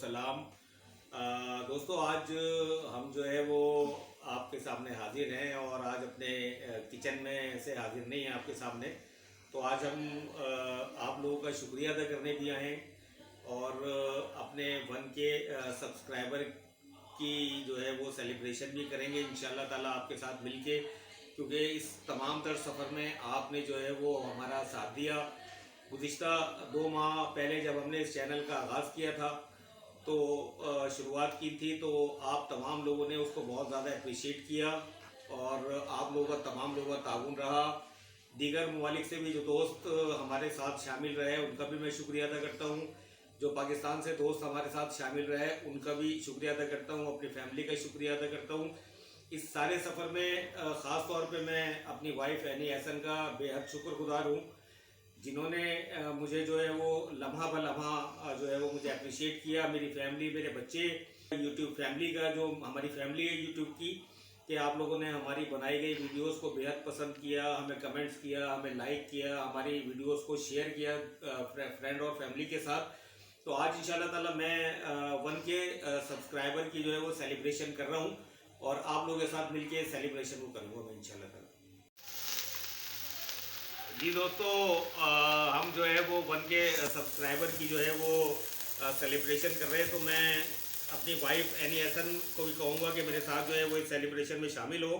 सलाम। दोस्तों, आज हम जो है वो आपके सामने हाजिर हैं और आज अपने किचन में से हाजिर नहीं हैं आपके सामने। तो आज हम आप लोगों का शुक्रिया अदा करने भी आए हैं और अपने 1K सब्सक्राइबर की जो है वो सेलिब्रेशन भी करेंगे इंशाल्लाह ताला आपके साथ मिलके, क्योंकि इस तमाम तर सफ़र में आपने जो है वो हमारा साथ दिया। गुज़िश्ता 2 माह पहले जब हमने इस चैनल का आगाज़ किया था तो शुरुआत की थी, तो आप तमाम लोगों ने उसको बहुत ज़्यादा अप्रिशिएट किया और आप लोगों का तमाम लोगों का ताउन रहा। दीगर ममालिक से भी जो दोस्त हमारे साथ शामिल रहे उनका भी मैं शुक्रिया अदा करता हूँ। जो पाकिस्तान से दोस्त हमारे साथ शामिल रहे उनका भी शुक्रिया अदा करता हूँ, अपनी फैमिली का शुक्रिया अदा करता हूँ। इस सारे सफ़र में ख़ास तौर पे मैं अपनी वाइफ एनी एहसन का बेहद शुक्रगुजार हूँ, जिन्होंने मुझे जो है वो लम्हा ब लम्हा जो है वो मुझे अप्रिशिएट किया। मेरी फैमिली, मेरे बच्चे, यूट्यूब फैमिली का जो हमारी फैमिली है यूट्यूब की, कि आप लोगों ने हमारी बनाई गई वीडियोस को बेहद पसंद किया, हमें कमेंट्स किया, हमें लाइक किया, हमारी वीडियोस को शेयर किया फ्रेंड और फैमिली के साथ। तो आज इंशाल्लाह ताला मैं 1K सब्सक्राइबर की जो है वो सेलिब्रेशन कर रहा हूँ और आप लोगों के साथ मिलके सेलिब्रेशन को करूँगा मैं इंशाल्लाह ताला। जी दोस्तों, हम जो है वो 1K सब्सक्राइबर की जो है वो सेलिब्रेशन कर रहे हैं, तो मैं अपनी वाइफ एनी एहसन को भी कहूँगा कि मेरे साथ जो है वो इस सेलिब्रेशन में शामिल हो।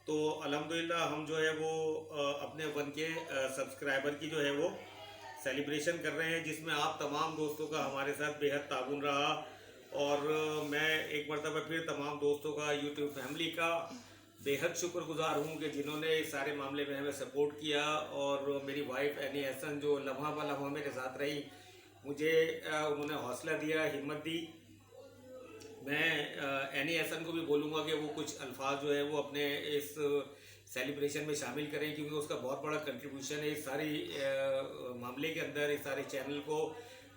तो अल्हम्दुलिल्लाह हम जो है वो अपने 1K सब्सक्राइबर की जो है वो सेलिब्रेशन कर रहे हैं, जिसमें आप तमाम दोस्तों का हमारे साथ बेहद ताउन रहा। और मैं एक मरतबा फिर तमाम दोस्तों का, यूट्यूब फैमिली का बेहद शुक्रगुजार हूँ कि जिन्होंने इस सारे मामले में हमें सपोर्ट किया। और मेरी वाइफ एनी एहसन जो लम्हा ब लम्हा मेरे साथ रही, मुझे उन्होंने हौसला दिया, हिम्मत दी। मैं एनी एहसन को भी बोलूँगा कि वो कुछ अल्फाज जो है वो अपने इस सेलिब्रेशन में शामिल करें, क्योंकि उसका बहुत बड़ा कंट्रीब्यूशन है इस सारी मामले के अंदर, इस सारे चैनल को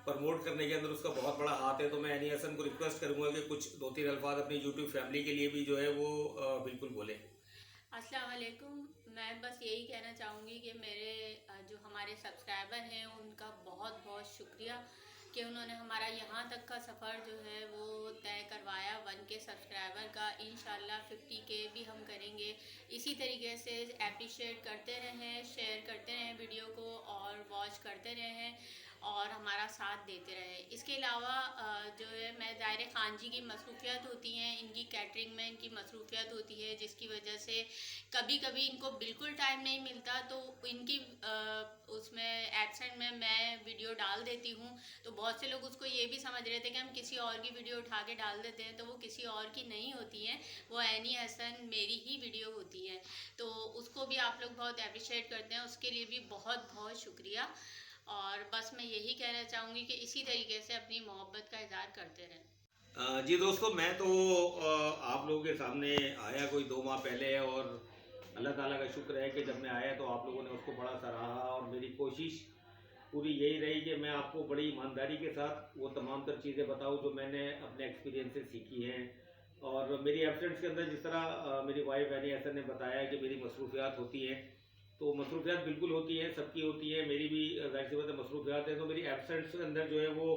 प्रमोट करने के अंदर उसका बहुत बड़ा हाथ है। तो मैं एनी एहसन को रिक्वेस्ट करूँगा कि कुछ 2-3 अल्फाज अपनी यूट्यूब फैमिली के लिए भी जो है वो बिल्कुल बोलें। अस्सलाम वालेकुम। मैं बस यही कहना चाहूँगी कि मेरे जो हमारे सब्सक्राइबर हैं उनका बहुत बहुत शुक्रिया कि उन्होंने हमारा यहाँ तक का सफ़र जो है वो तय करवाया 1K सब्सक्राइबर का। इंशाल्लाह 50K भी हम करेंगे। इसी तरीके से अप्रिशिएट करते रहें, शेयर करते रहें वीडियो को और वॉच करते रहें और हमारा साथ देते रहें। इसके अलावा जो है मैं ज़ाहिर खान जी की मसरूफियत होती हैं, इनकी कैटरिंग में इनकी मसरूफियत होती है, जिसकी वजह से कभी कभी इनको बिल्कुल टाइम नहीं मिलता, तो इनकी उसमें एब्सेंट में मैं वीडियो डाल देती हूँ। तो बहुत से लोग उसको ये भी समझ रहे थे कि हम किसी और की वीडियो उठा के डाल देते हैं, तो वो किसी और की नहीं होती हैं, वो एनी हसन मेरी ही वीडियो होती है। तो उसको भी आप लोग बहुत अप्रिशिएट करते हैं, उसके लिए भी बहुत बहुत शुक्रिया। और बस मैं यही कहना चाहूँगी कि इसी तरीके से अपनी मोहब्बत का इज़हार करते रहें। जी दोस्तों, मैं तो आप लोगों के सामने आया कोई 2 माह पहले, और अल्लाह ताला का शुक्र है कि जब मैं आया तो आप लोगों ने उसको बड़ा सराहा। और मेरी कोशिश पूरी यही रही कि मैं आपको बड़ी ईमानदारी के साथ वो तमाम तर चीज़ें बताऊँ जो मैंने अपने एक्सपीरियंस से सीखी हैं। और मेरी एब्सेंट्स के अंदर जिस तरह मेरी वाइफ एनी एहसन ने बताया कि मेरी मसरूफियात होती हैं, तो मसरूफियात बिल्कुल होती हैं, सबकी होती है, मेरी भी ज़ाहिर सी बात है मसरूफियात है। तो मेरी एब्सेंट्स के अंदर जो है वो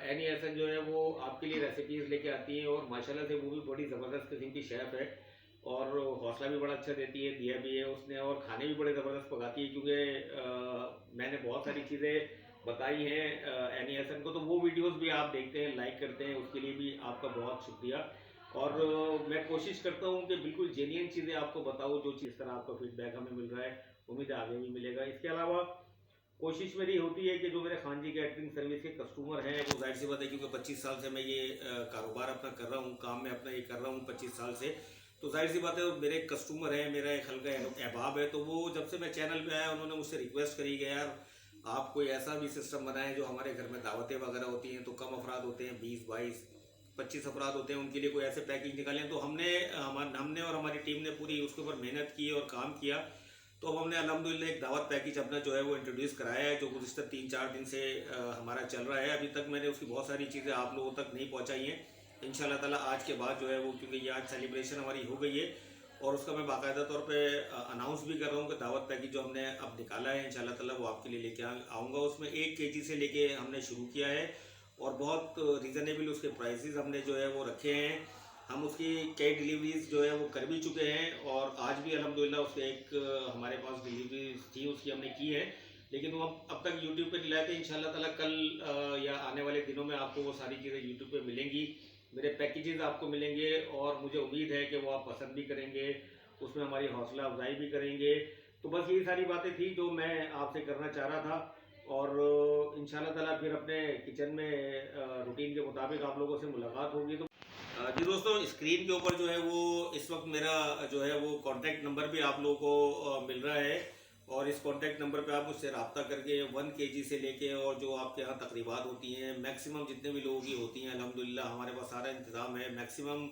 एनी एहसन जो है वो आपके लिए रेसिपीज़ लेके आती हैं, और माशाल्लाह से वो भी बड़ी ज़बरदस्त किस्म की शेफ़ है और हौसला भी बड़ा अच्छा देती है, दिया भी है उसने, और खाने भी बड़े ज़बरदस्त पकाती है। क्योंकि मैंने बहुत सारी चीज़ें बताई हैं एनी एहसन को, तो वो वीडियोस भी आप देखते हैं, लाइक करते हैं, उसके लिए भी आपका बहुत शुक्रिया। और मैं कोशिश करता हूँ कि बिल्कुल जेन्युइन चीज़ें आपको बताऊँ, जो जिस तरह आपका फीडबैक हमें मिल रहा है, उम्मीद है आगे भी मिलेगा। इसके अलावा कोशिश मेरी होती है कि जो मेरे खान जी कैटरिंग सर्विस के कस्टमर हैं, वो ज़ाहिर सी बात है क्योंकि 25 साल से मैं ये कारोबार अपना कर रहा हूँ, काम में अपना ये कर रहा हूँ 25 साल से, तो ज़ाहिर सी बात है मेरे कस्टमर हैं, मेरा एक हल्का अहबाब है। तो वो जब से मैं चैनल पे आया उन्होंने मुझसे रिक्वेस्ट करी कि यार आप कोई ऐसा भी सिस्टम बनाएं जो हमारे घर में दावतें वगैरह होती हैं, तो कम अफराद होते हैं, 20-22-25 अफराद होते हैं, उनके लिए कोई ऐसे पैकेज निकालें। तो हमने और हमारी टीम ने पूरी उसके ऊपर मेहनत की और काम किया। तो अब हमने अल्हम्दुलिल्लाह एक दावत पैकेज अपना जो है वो इंट्रोड्यूस कराया है, जो गुज़िश्ता 3-4 दिन से हमारा चल रहा है। अभी तक मैंने उसकी बहुत सारी चीज़ें आप लोगों तक नहीं पहुंचाई हैं। इंशाल्लाह ताला आज के बाद जो है वो, क्योंकि ये आज सेलिब्रेशन हमारी हो गई है और उसका मैं बाकायदा तौर पे अनाउंस भी कर रहा हूँ कि दावत पैकेज जो हमने अब निकाला है इंशाल्लाह ताला वो आपके लिए लेके आऊँगा। उसमें 1 kg से लेके हमने शुरू किया है और बहुत रीज़नेबल उसके प्राइसेस हमने जो है वो रखे हैं। हम उसकी कई डिलीवरीज जो है वो कर भी चुके हैं और आज भी अल्हम्दुलिल्लाह उसके एक हमारे पास डिलीवरी थी उसकी हमने की है, लेकिन वो अब तक यूट्यूब पे नहीं लाए थे। इंशाल्लाह ताला कल या आने वाले दिनों में आपको वो सारी चीज़ें यूट्यूब पे मिलेंगी, मेरे पैकेजेस आपको मिलेंगे और मुझे उम्मीद है कि वो आप पसंद भी करेंगे, उसमें हमारी हौसला अफजाई भी करेंगे। तो बस यही सारी बातें थी जो मैं आपसे करना चाह रहा था और इंशाल्लाह ताला फिर अपने किचन में रूटीन के मुताबिक आप लोगों से मुलाकात होगी। तो जी दोस्तों, स्क्रीन के ऊपर जो है वो इस वक्त मेरा जो है वो कॉन्टैक्ट नंबर भी आप लोगों को मिल रहा है और इस कॉन्टैक्ट नंबर पे आप मुझसे रब्ता करके 1 kg से लेके और जो आपके यहाँ तकरीबात होती हैं मैक्सिमम जितने भी लोगों की होती हैं अल्हम्दुलिल्लाह हमारे पास सारा इंतज़ाम है। मैक्सिमम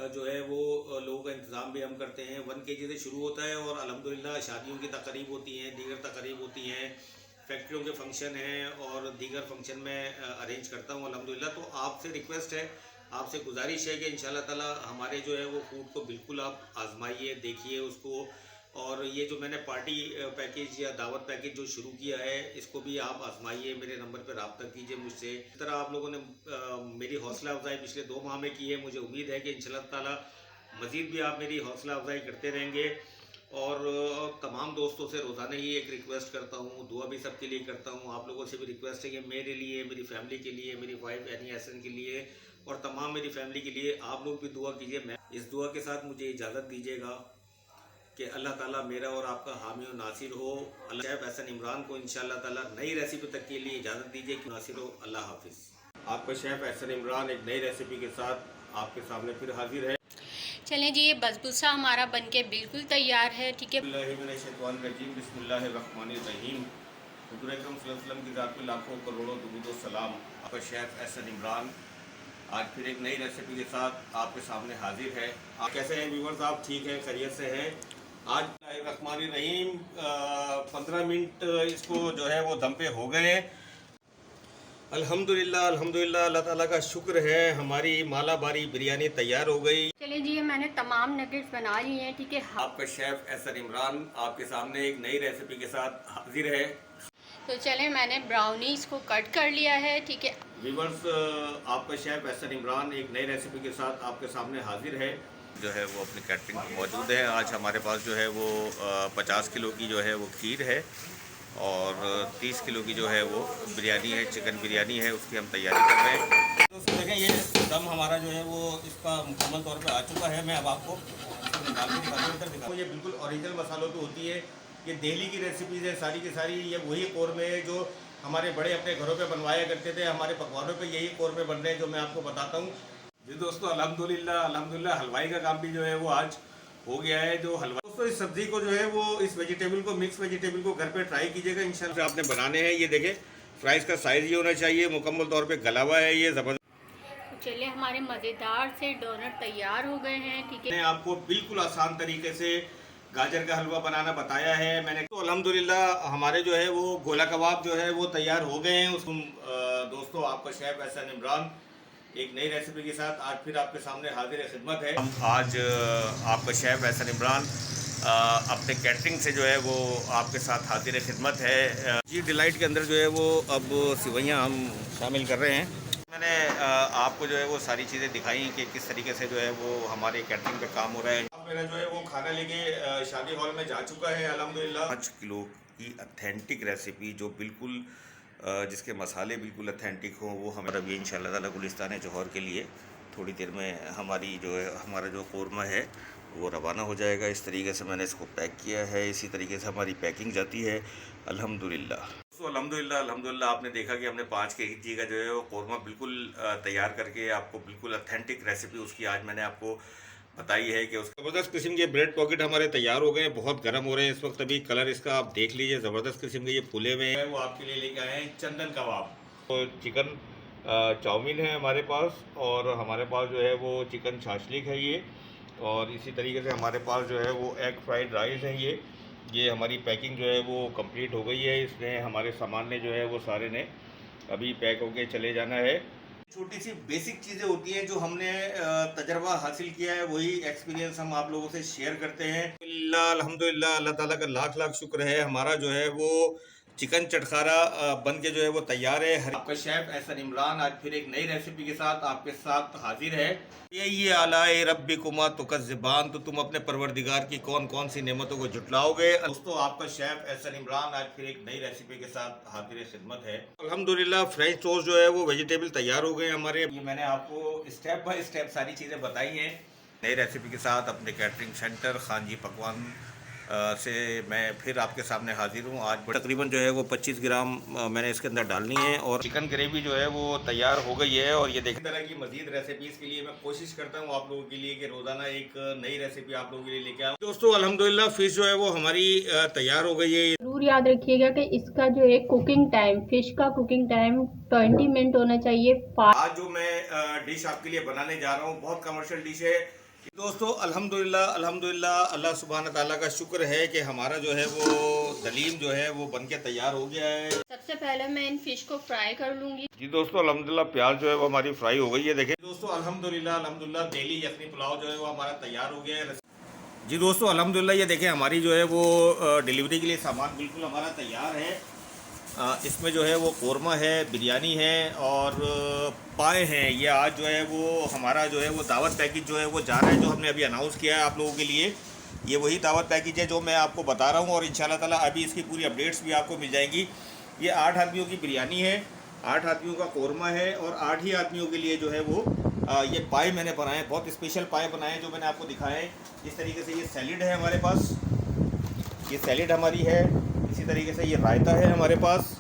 जो है वो लोगों का इंतज़ाम भी हम करते हैं। 1 kg से शुरू होता है और अल्हम्दुलिल्लाह शादियों की तकरीब होती हैं, दीगर तकरीब होती हैं, फैक्ट्रियों के फंक्शन हैं और दीगर फंक्शन में अरेंज करता हूँ अल्हम्दुलिल्लाह। तो आपसे रिक्वेस्ट है, आपसे गुजारिश है कि इंशाल्लाह ताला हमारे जो है वो फूड को बिल्कुल आप आजमाइए, देखिए उसको। और ये जो मैंने पार्टी पैकेज या दावत पैकेज जो शुरू किया है इसको भी आप आजमाइए, मेरे नंबर पर रब्ता कीजिए मुझसे। इस तरह आप लोगों ने मेरी हौसला अफजाई पिछले 2 माह में की है, मुझे उम्मीद है कि इंशाल्लाह ताला मज़ीद भी आप मेरी हौसला अफजाई करते रहेंगे। और तमाम दोस्तों से रोज़ाना ही एक रिक्वेस्ट करता हूँ, दुआ भी सबके लिए करता हूँ, आप लोगों से भी रिक्वेस्ट है कि मेरे लिए, मेरी फैमिली के लिए, मेरी वाइफ यानी एहसन के लिए और तमाम मेरी फैमिली के लिए आप लोग भी दुआ कीजिए। मैं इस दुआ के साथ मुझे इजाज़त दीजिएगा कि अल्लाह ताला मेरा और आपका हामी और नासिर हो। शेफ़ एहसन इमरान को इंशाल्लाह ताला नई रेसिपी तक के लिए इजाज़त दीजिए कि नासिर हो। अल्लाह हाफिज़। आपका शेफ़ एहसन इमरान एक नई रेसिपी के साथ आपके सामने फिर हाजिर है। चलें जी, ये बसबूसा हमारा बनके बिल्कुल तैयार है, ठीक है। बिस्मिल्लाहिर्रहमानिर्रहीम। हुज़ूर अकरम सल्लल्लाहु अलैहि वसल्लम की ज़ात पे लाखों करोड़ों दुरूद व सलाम। आपका शेफ़ एहसन इमरान आज फिर एक नई रेसिपी के साथ आपके सामने हाजिर है। आप कैसे हैं व्यूअर्स? आप ठीक हैं, खैरियत से हैं? आज बिस्मिल्लाहिर्रहमानिर्रहीम 15 मिनट इसको जो है वो दम पे हो गए। अल्हम्दुलिल्लाह अल्हम्दुलिल्लाह, अल्लाह ताला का शुक्र है, हमारी मालाबारी बिरयानी तैयार हो गई। चलिए जी, ये मैंने तमाम नगेट्स बना लिए हैं, ठीक है। आपका शेफ़ एहसन इमरान आपके सामने एक नई रेसिपी के साथ हाजिर है। तो चलें, मैंने ब्राउनीज को कट कर लिया है, ठीक है। व्यूअर्स, आपका शेफ़ एहसन इमरान एक नई रेसिपी के साथ आपके सामने हाजिर है। जो है वो अपनी कैटरिंग पर मौजूद है। आज हमारे पास जो है वो 50 किलो की जो है वो खीर है और 30 किलो की जो है वो बिरयानी है, चिकन बिरयानी है, उसकी हम तैयारी कर रहे हैं। दोस्तों देखें, ये दम हमारा जो है वो इसका मुकम्मल तौर पे आ चुका है। मैं अब आपको निकाल के दिखाता हूँ। ये बिल्कुल ओरिजिनल मसालों पे होती है, ये दिल्ली की रेसिपीज़ है सारी की सारी। ये वही कौरमे है जो हमारे बड़े अपने घरों पे बनवाया करते थे, हमारे पकवानों पे यही कौरमे बन रहे हैं जो मैं आपको बताता हूँ। जी दोस्तों, अल्हम्दुलिल्लाह अल्हम्दुलिल्लाह हलवाई का काम भी जो है वो आज हो गया है। जो हलवा दोस्तों, इस सब्ज़ी को जो है वो इस वेजिटेबल को, मिक्स वेजिटेबल को घर पे ट्राई कीजिएगा इंशाल्लाह। आपने बनाने हैं, ये देखें फ्राइज़ का साइज़ ये होना चाहिए, मुकम्मल तौर पे गला हुआ है ये ज़बरदस्त। चलिए, हमारे मज़ेदार से डोनट तैयार हो गए हैं, ठीक है। मैंने आपको बिल्कुल आसान तरीके से गाजर का हलवा बनाना बताया है मैंने। तो अल्हम्दुलिल्लाह हमारे जो है वो गोला कबाब जो है वो तैयार हो गए हैं। उसको दोस्तों, आपका शेफ़ एहसन इमरान एक नई रेसिपी के साथ आज फिर आपके सामने हाजिर खिदमत है। हम आज आपका शेफ़ एहसन इमरान अपने कैटरिंग से जो है वो आपके साथ हाजिर खिदमत है। जी डिलाइट के अंदर जो है वो अब सिवैयाँ हम शामिल कर रहे हैं। मैंने आपको जो है वो सारी चीज़ें दिखाई कि किस तरीके से जो है वो हमारे कैटरिंग पे काम हो रहा है। अब मेरा जो है वो खाना लेके शादी हॉल में जा चुका है अल्हम्दुलिल्लाह। 5 किलो की ऑथेंटिक रेसिपी जो बिल्कुल जिसके मसाले बिल्कुल ऑथेंटिक हों, वो हमारा भी इंशाल्लाह ताला गुलिस्तान जौहर के लिए थोड़ी देर में हमारी जो है हमारा जो कौरमा है वो रवाना हो जाएगा। इस तरीके से मैंने इसको पैक किया है, इसी तरीके से हमारी पैकिंग जाती है अल्हम्दुलिल्लाह। तो अल्हम्दुलिल्लाह अल्हम्दुलिल्लाह आपने देखा कि हमने 5 kg का जो है वो कौरमा बिल्कुल तैयार करके आपको बिल्कुल ऑथेंटिक रेसिपी उसकी आज मैंने आपको बताई है कि उसका ज़बरदस्त किस्म के ब्रेड पॉकेट हमारे तैयार हो गए हैं। बहुत गर्म हो रहे हैं इस वक्त, अभी कलर इसका आप देख लीजिए, ज़बरदस्त किस्म के ये फूले हुए हैं। वो आपके लिए लेके आए हैं चंदन कबाब। तो चिकन चाउमीन है हमारे पास और हमारे पास जो है वो चिकन छाछलिक है ये, और इसी तरीके से हमारे पास जो है वो एग फ्राइड राइस है ये हमारी पैकिंग जो है वो कंप्लीट हो गई है। इसमें हमारे सामान ने जो है वो सारे ने अभी पैक होके चले जाना है। छोटी सी बेसिक चीज़ें होती हैं जो हमने तजर्बा हासिल किया है, वही एक्सपीरियंस हम आप लोगों से शेयर करते हैं। अल्हम्दुलिल्लाह अल्लाह ताला का लाख लाख शुक्र है, हमारा जो है वो चिकन चटखारा बन के जो है वो तैयार है। आपका शेफ एहसन इमरान आज फिर एक नई रेसिपी के साथ आपके साथ हाजिर है। ये आलाए रब्बिकुमा तुकज़्ज़िबान, तो तुम अपने परवरदिगार की कौन कौन सी नेमतों को झुटलाओगे। दोस्तों, आपका शेफ एहसन इमरान आज फिर एक नई रेसिपी के साथ हाजिर खिदमत है। अल्हम्दुलिल्लाह फ्रेंच टोस्ट जो है वो वेजिटेबल तैयार हो गए हमारे। ये मैंने आपको स्टेप बाय स्टेप सारी चीज़ें बताई हैं। नई रेसिपी के साथ अपने कैटरिंग सेंटर खान जी पकवान से मैं फिर आपके सामने हाजिर हूँ। आज तकरीबन जो है वो 25 ग्राम मैंने इसके अंदर डालनी है और चिकन ग्रेवी जो है वो तैयार हो गई है। और ये देखिए, तरह की मजीद रेसिपीज़ के लिए मैं कोशिश करता हूँ आप लोगों के लिए कि रोज़ाना एक नई रेसिपी आप लोगों के लिए लेके आऊँ। दोस्तों, अल्हम्दुलिल्लाह फ़िश जो है वो हमारी तैयार हो गई है। जरूर याद रखिएगा कि इसका जो है कुकिंग टाइम, फिश का कुकिंग टाइम 20 मिनट होना चाहिए। आज जो मैं डिश आपके लिए बनाने जा रहा हूँ बहुत कमर्शियल डिश है। दोस्तों, अल्हम्दुलिल्लाह अल्लाह सुब्हान ताला का शुक्र है कि हमारा जो है वो दलीम जो है वो बनके तैयार हो गया है। सबसे पहले मैं इन फिश को फ्राई कर लूंगी। जी दोस्तों, अल्हम्दुलिल्लाह प्याज जो है वो हमारी फ्राई हो गई है। देखें दोस्तों, अल्हम्दुलिल्लाह डेली यखनी पुलाव जो है वो हमारा तैयार हो गया है। जी दोस्तों, अल्हम्दुलिल्लाह ये देखें हमारी जो है वो डिलीवरी के लिए सामान बिल्कुल हमारा तैयार है। इसमें जो है वो कोरमा है, बिरयानी है और पाए हैं। ये आज जो है वो हमारा जो है वो दावत पैकेज जो है वो जा रहा है, जो हमने अभी अनाउंस किया है आप लोगों के लिए। ये वही दावत पैकेज है जो मैं आपको बता रहा हूँ और इंशाल्लाह ताला अभी इसकी पूरी अपडेट्स भी आपको मिल जाएंगी। ये 8 आदमियों की बिरयानी है, 8 आदमियों का कोरमा है और 8 ही आदमियों के लिए जो है वो ये पाए मैंने बनाए, बहुत स्पेशल पाए बनाए जो मैंने आपको दिखाए। इस तरीके से ये सैलिड है हमारे पास, ये सैलिड हमारी है। इसी तरीके से ये रायता है हमारे पास,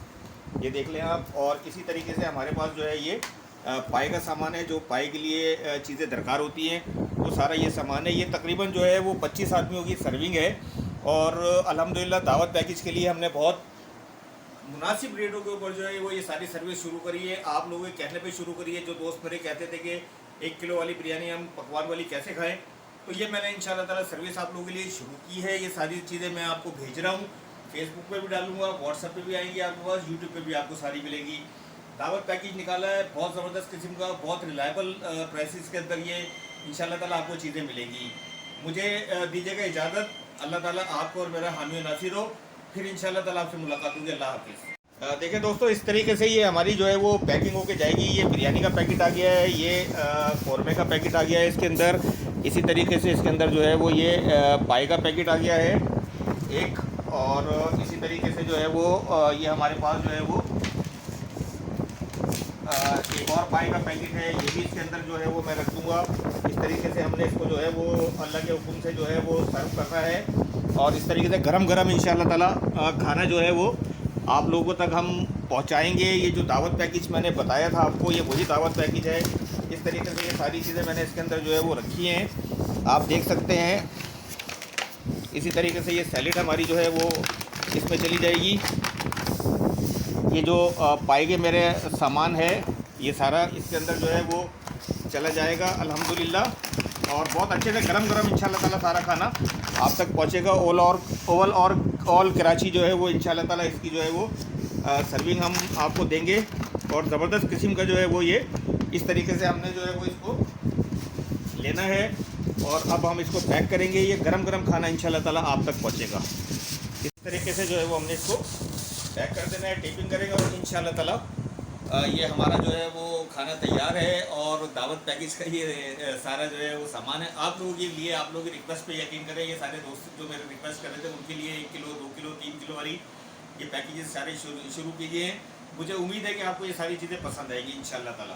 ये देख लें आप। और इसी तरीके से हमारे पास जो है ये पाए का सामान है, जो पाए के लिए चीज़ें दरकार होती हैं वो सारा ये सामान है। ये तकरीबन जो है वो 25 आदमियों की सर्विंग है और अल्हम्दुलिल्लाह दावत पैकेज के लिए हमने बहुत मुनासिब रेटों के ऊपर जो है वो ये सारी सर्विस शुरू करी है। आप लोगों के कहने पे शुरू करी है। जो दोस्त मेरे कहते थे कि 1 किलो वाली बिरयानी हम पकवान वाली कैसे खाएं, तो ये मैंने इंशाल्लाह ताला सर्विस आप लोगों के लिए शुरू की है। ये सारी चीज़ें मैं आपको भेज रहा हूँ, फेसबुक पे भी डालूंगा, व्हाट्सएप पे भी आएंगी आपके पास, यूट्यूब पे भी आपको सारी मिलेगी। दावत पैकेज निकाला है बहुत ज़बरदस्त किस्म का, बहुत रिलायबल प्राइसेस के अंदर ये इंशाल्लाह ताला आपको चीज़ें मिलेंगी। मुझे दीजिएगा इजाज़त। अल्लाह ताला आपको और मेरा हामी और नासिर हो। फिर इंशाल्लाह ताला आपसे मुलाकात होगी। अल्लाह हाफिज़। देखें दोस्तों, इस तरीके से ये हमारी जो है वो पैकिंग होके जाएगी। ये बिरयानी का पैकेट आ गया है, ये कौरमे का पैकेट आ गया है इसके अंदर। इसी तरीके से इसके अंदर जो है वो ये पाए का पैकेट आ गया है एक, और इसी तरीके से जो है वो ये हमारे पास जो है वो एक और पाए का पैकेट है, ये भी इसके अंदर जो है वो मैं रख दूँगा। इस तरीके से हमने इसको जो है वो अल्लाह के हुक्म से जो है वो सर्व करना है और इस तरीके से गरम गरम इंशाल्लाह ताला खाना जो है वो आप लोगों तक हम पहुंचाएंगे। ये जो दावत पैकेज मैंने बताया था आपको, ये वही दावत पैकेज है। इस तरीके से ये सारी चीज़ें मैंने इसके अंदर जो है वो रखी हैं, आप देख सकते हैं। इसी तरीके से ये सैलेड हमारी जो है वो इसमें चली जाएगी। ये जो पाए के मेरे सामान है ये सारा इसके अंदर जो है वो चला जाएगा अल्हम्दुलिल्लाह। और बहुत अच्छे से गरम गरम इंशाल्लाह ताला सारा खाना आप तक पहुँचेगा। ऑल कराची जो है वो इंशाल्लाह ताला इसकी जो है वो सर्विंग हम आपको देंगे और ज़बरदस्त किस्म का जो है वो ये इस तरीके से हमने जो है वो इसको लेना है और अब हम इसको पैक करेंगे। ये गरम गरम खाना इंशाल्लाह ताला आप तक पहुँचेगा। इस तरीके से जो है वो हमने इसको पैक कर देना है, टेपिंग करेंगे और इंशाल्लाह ताला ये हमारा जो है वो खाना तैयार है। और दावत पैकेज का ये सारा जो है वो सामान है आप लोगों के लिए। आप लोगों की रिक्वेस्ट पे यकीन करें, ये सारे दोस्त जो मेरे रिक्वेस्ट कर रहे थे उनके लिए 1 किलो 2 किलो 3 किलो वाली ये पैकेजेस सारे शुरू कीजिए। मुझे उम्मीद है कि आपको ये सारी चीज़ें पसंद आएगी इंशाल्लाह ताला।